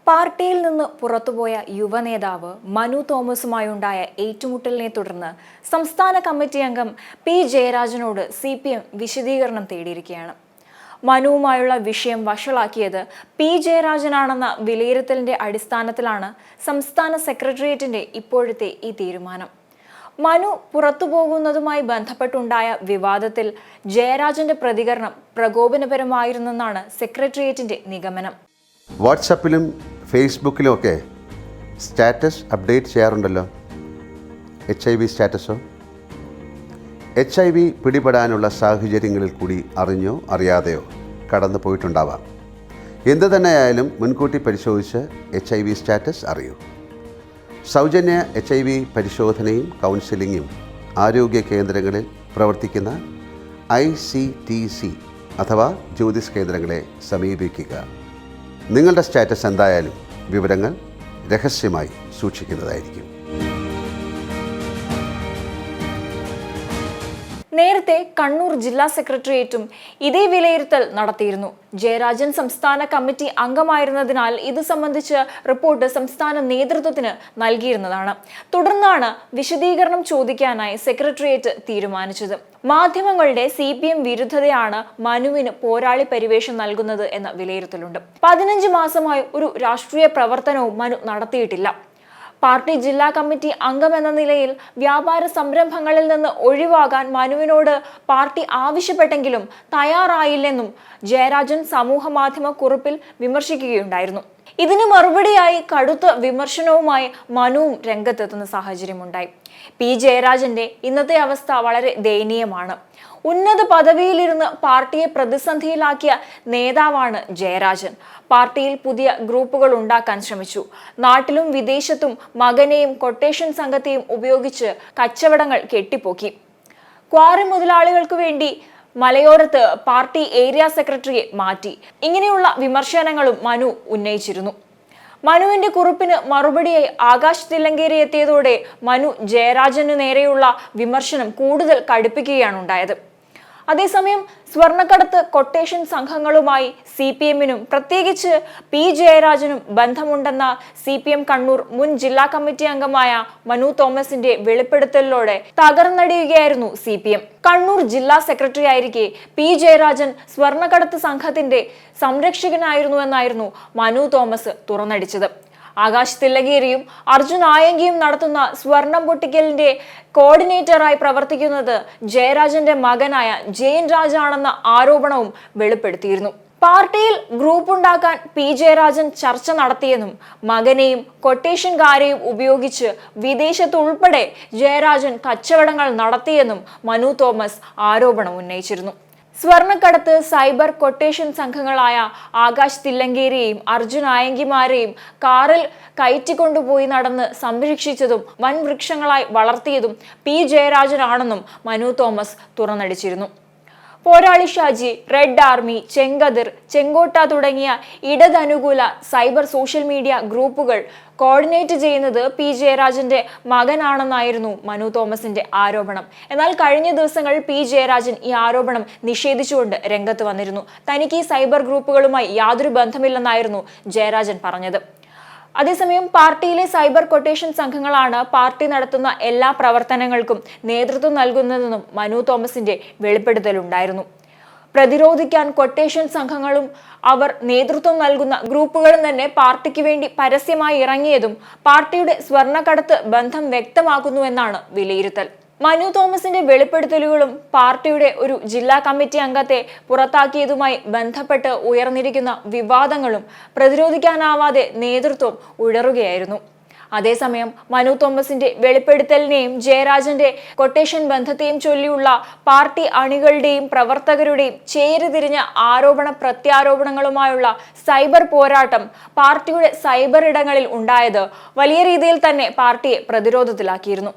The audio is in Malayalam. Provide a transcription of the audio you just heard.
പാർട്ടിയിൽ നിന്ന് പുറത്തുപോയ യുവനേതാവ് മനു തോമസുമായുണ്ടായ ഏറ്റുമുട്ടലിനെ തുടർന്ന് സംസ്ഥാന കമ്മിറ്റി അംഗം പി ജയരാജനോട് CPM വിശദീകരണം തേടിയിരിക്കുകയാണ്. മനുവുമായുള്ള വിഷയം വഷളാക്കിയത് പി ജയരാജനാണെന്ന വിലയിരുത്തലിന്റെ അടിസ്ഥാനത്തിലാണ് സംസ്ഥാന സെക്രട്ടേറിയറ്റിന്റെ ഇപ്പോഴത്തെ ഈ തീരുമാനം. മനു പുറത്തുപോകുന്നതുമായി ബന്ധപ്പെട്ടുണ്ടായ വിവാദത്തിൽ ജയരാജന്റെ പ്രതികരണം പ്രകോപനപരമായിരുന്നെന്നാണ് സെക്രട്ടേറിയറ്റിന്റെ നിഗമനം. വാട്സാപ്പിലും ഫേസ്ബുക്കിലും ഒക്കെ സ്റ്റാറ്റസ് അപ്ഡേറ്റ് ചെയ്യാറുണ്ടല്ലോ. HIV സ്റ്റാറ്റസോ? HIV പിടിപെടാനുള്ള സാഹചര്യങ്ങളിൽ കൂടി അറിഞ്ഞോ അറിയാതെയോ കടന്നു പോയിട്ടുണ്ടാവാം. എന്തു തന്നെയായാലും മുൻകൂട്ടി പരിശോധിച്ച് HIV സ്റ്റാറ്റസ് അറിയൂ. സൗജന്യ HIV പരിശോധനയും കൗൺസിലിങ്ങും ആരോഗ്യ കേന്ദ്രങ്ങളിൽ പ്രവർത്തിക്കുന്ന ICTC അഥവാ ജ്യോതിസ് കേന്ദ്രങ്ങളെ സമീപിക്കുക. നിങ്ങളുടെ സ്റ്റാറ്റസ് എന്തായാലും വിവരങ്ങൾ രഹസ്യമായി സൂക്ഷിക്കുന്നതായിരിക്കും. നേരത്തെ കണ്ണൂർ ജില്ലാ സെക്രട്ടേറിയറ്റും ഇതേ വിലയിരുത്തൽ നടത്തിയിരുന്നു. ജയരാജൻ സംസ്ഥാന കമ്മിറ്റി അംഗമായിരുന്നതിനാൽ ഇത് സംബന്ധിച്ച് റിപ്പോർട്ട് സംസ്ഥാന നേതൃത്വത്തിന് നൽകിയിരുന്നതാണ്. തുടർന്നാണ് വിശദീകരണം ചോദിക്കാനായി സെക്രട്ടേറിയറ്റ് തീരുമാനിച്ചത്. മാധ്യമങ്ങളുടെ CPM വിരുദ്ധതയാണ് മനുവിന് പോരാളി പരിവേഷം നൽകുന്നത് എന്ന വിലയിരുത്തലുണ്ട്. 15 മാസമായി ഒരു രാഷ്ട്രീയ പ്രവർത്തനവും മനു നടത്തിയിട്ടില്ല. പാർട്ടി ജില്ലാ കമ്മിറ്റി അംഗമെന്ന നിലയിൽ വ്യാപാര സംരംഭങ്ങളിൽ നിന്ന് ഒഴിവാകാൻ മനുവിനോട് പാർട്ടി ആവശ്യപ്പെട്ടെങ്കിലും തയ്യാറായില്ലെന്നും ജയരാജൻ സമൂഹ മാധ്യമ കുറിപ്പിൽ വിമർശിക്കുകയുണ്ടായിരുന്നു. ഇതിന് മറുപടിയായി കടുത്ത വിമർശനവുമായി മനുവും രംഗത്തെത്തുന്ന സാഹചര്യമുണ്ടായി. പി ജയരാജന്റെ ഇന്നത്തെ അവസ്ഥ വളരെ ദയനീയമാണ്. ഉന്നത പദവിയിലിരുന്ന് പാർട്ടിയെ പ്രതിസന്ധിയിലാക്കിയ നേതാവാണ് ജയരാജൻ. പാർട്ടിയിൽ പുതിയ ഗ്രൂപ്പുകൾ ഉണ്ടാക്കാൻ ശ്രമിച്ചു. നാട്ടിലും വിദേശത്തും മകനെയും കൊട്ടേഷൻ സംഘത്തെയും ഉപയോഗിച്ച് കച്ചവടങ്ങൾ കെട്ടിപ്പോക്കി. ക്വാറി മുതലാളികൾക്ക് വേണ്ടി മലയോരത്ത് പാർട്ടി ഏരിയ സെക്രട്ടറിയെ മാറ്റി. ഇങ്ങനെയുള്ള വിമർശനങ്ങളും മനു ഉന്നയിച്ചിരുന്നു. മനുവിന്റെ കുറിപ്പിന് മറുപടിയായി ആകാശ് തില്ലങ്കേരി എത്തിയതോടെ മനു ജയരാജനു നേരെയുള്ള വിമർശനം കൂടുതൽ കടുപ്പിക്കുകയാണ് ഉണ്ടായത്. അതേസമയം സ്വർണ്ണക്കടത്ത് കൊട്ടേഷൻ സംഘങ്ങളുമായി CPMനും പ്രത്യേകിച്ച് പി ജയരാജനും ബന്ധമുണ്ടെന്ന CPM കണ്ണൂർ മുൻ ജില്ലാ കമ്മിറ്റി അംഗമായ മനു തോമസിന്റെ വെളിപ്പെടുത്തലിലൂടെ തകർന്നടിയുകയായിരുന്നു CPM. കണ്ണൂർ ജില്ലാ സെക്രട്ടറി ആയിരിക്കെ പി ജയരാജൻ സ്വർണ്ണക്കടത്ത് സംഘത്തിന്റെ സംരക്ഷകനായിരുന്നുവെന്നായിരുന്നു മനു തോമസ് തുറന്നടിച്ചത്. ആകാശ് തില്ലങ്കേരിയും അർജുൻ ആയങ്കിയും നടത്തുന്ന സ്വർണം പൊട്ടിക്കലിന്റെ കോർഡിനേറ്ററായി പ്രവർത്തിക്കുന്നത് ജയരാജന്റെ മകനായ ജയൻ രാജാണെന്ന ആരോപണവും വെളിപ്പെടുത്തിയിരുന്നു. പാർട്ടിയിൽ ഗ്രൂപ്പ് ഉണ്ടാക്കാൻ പി ജയരാജൻ ചർച്ച നടത്തിയെന്നും മകനെയും കൊട്ടേഷൻകാരെയും ഉപയോഗിച്ച് വിദേശത്തുൾപ്പെടെ ജയരാജൻ കച്ചവടങ്ങൾ നടത്തിയെന്നും മനു തോമസ് ആരോപണം ഉന്നയിച്ചിരുന്നു. സ്വർണ്ണക്കടത്ത് സൈബർ കൊട്ടേഷൻ സംഘങ്ങളായ ആകാശ് തില്ലങ്കേരിയെയും അർജുൻ ആയങ്കിമാരെയും കാറിൽ കയറ്റിക്കൊണ്ടുപോയി നടന്ന് സംരക്ഷിച്ചതും വൻ വൃക്ഷങ്ങളായി വളർത്തിയതും പി ജയരാജനാണെന്നും മനു തോമസ് തുറന്നടിച്ചിരുന്നു. പോരാളി ഷാജി, റെഡ് ആർമി, ചെങ്കതിർ, ചെങ്കോട്ട തുടങ്ങിയ ഇടതനുകൂല സൈബർ സോഷ്യൽ മീഡിയ ഗ്രൂപ്പുകൾ കോർഡിനേറ്റ് ചെയ്യുന്നത് പി ജയരാജന്റെ മകനാണെന്നായിരുന്നു മനു തോമസിന്റെ ആരോപണം. എന്നാൽ കഴിഞ്ഞ ദിവസങ്ങളിൽ പി ജയരാജൻ ഈ ആരോപണം നിഷേധിച്ചുകൊണ്ട് രംഗത്ത് വന്നിരുന്നു. തനിക്ക് ഈ സൈബർ ഗ്രൂപ്പുകളുമായി യാതൊരു ബന്ധമില്ലെന്നായിരുന്നു ജയരാജൻ പറഞ്ഞത്. അതേസമയം പാർട്ടിയിലെ സൈബർ കൊട്ടേഷൻ സംഘങ്ങളാണ് പാർട്ടി നടത്തുന്ന എല്ലാ പ്രവർത്തനങ്ങൾക്കും നേതൃത്വം നൽകുന്നതെന്നും മനു തോമസിന്റെ വെളിപ്പെടുത്തലുണ്ടായിരുന്നു. പ്രതിരോധിക്കാൻ കൊട്ടേഷൻ സംഘങ്ങളും അവർ നേതൃത്വം നൽകുന്ന ഗ്രൂപ്പുകളും തന്നെ പാർട്ടിക്ക് വേണ്ടി പരസ്യമായി ഇറങ്ങിയതും പാർട്ടിയുടെ സ്വർണ്ണക്കടത്ത് ബന്ധം വ്യക്തമാക്കുന്നുവെന്നാണ് വിലയിരുത്തൽ. മനു തോമസിന്റെ വെളിപ്പെടുത്തലുകളും പാർട്ടിയുടെ ഒരു ജില്ലാ കമ്മിറ്റി അംഗത്തെ പുറത്താക്കിയതുമായി ബന്ധപ്പെട്ട് ഉയർന്നിരിക്കുന്ന വിവാദങ്ങളും പ്രതിരോധിക്കാനാവാതെ നേതൃത്വം ഉഴറുകയായിരുന്നു. അതേസമയം മനു തോമസിന്റെ വെളിപ്പെടുത്തലിനെയും ജയരാജന്റെ കൊട്ടേഷൻ ബന്ധത്തെയും ചൊല്ലിയുള്ള പാർട്ടി അണികളുടെയും പ്രവർത്തകരുടെയും ചേരിതിരിഞ്ഞ ആരോപണ പ്രത്യാരോപണങ്ങളുമായുള്ള സൈബർ പോരാട്ടം പാർട്ടിയുടെ സൈബർ ഇടങ്ങളിൽ ഉണ്ടായത് വലിയ രീതിയിൽ തന്നെ പാർട്ടിയെ പ്രതിരോധത്തിലാക്കിയിരുന്നു.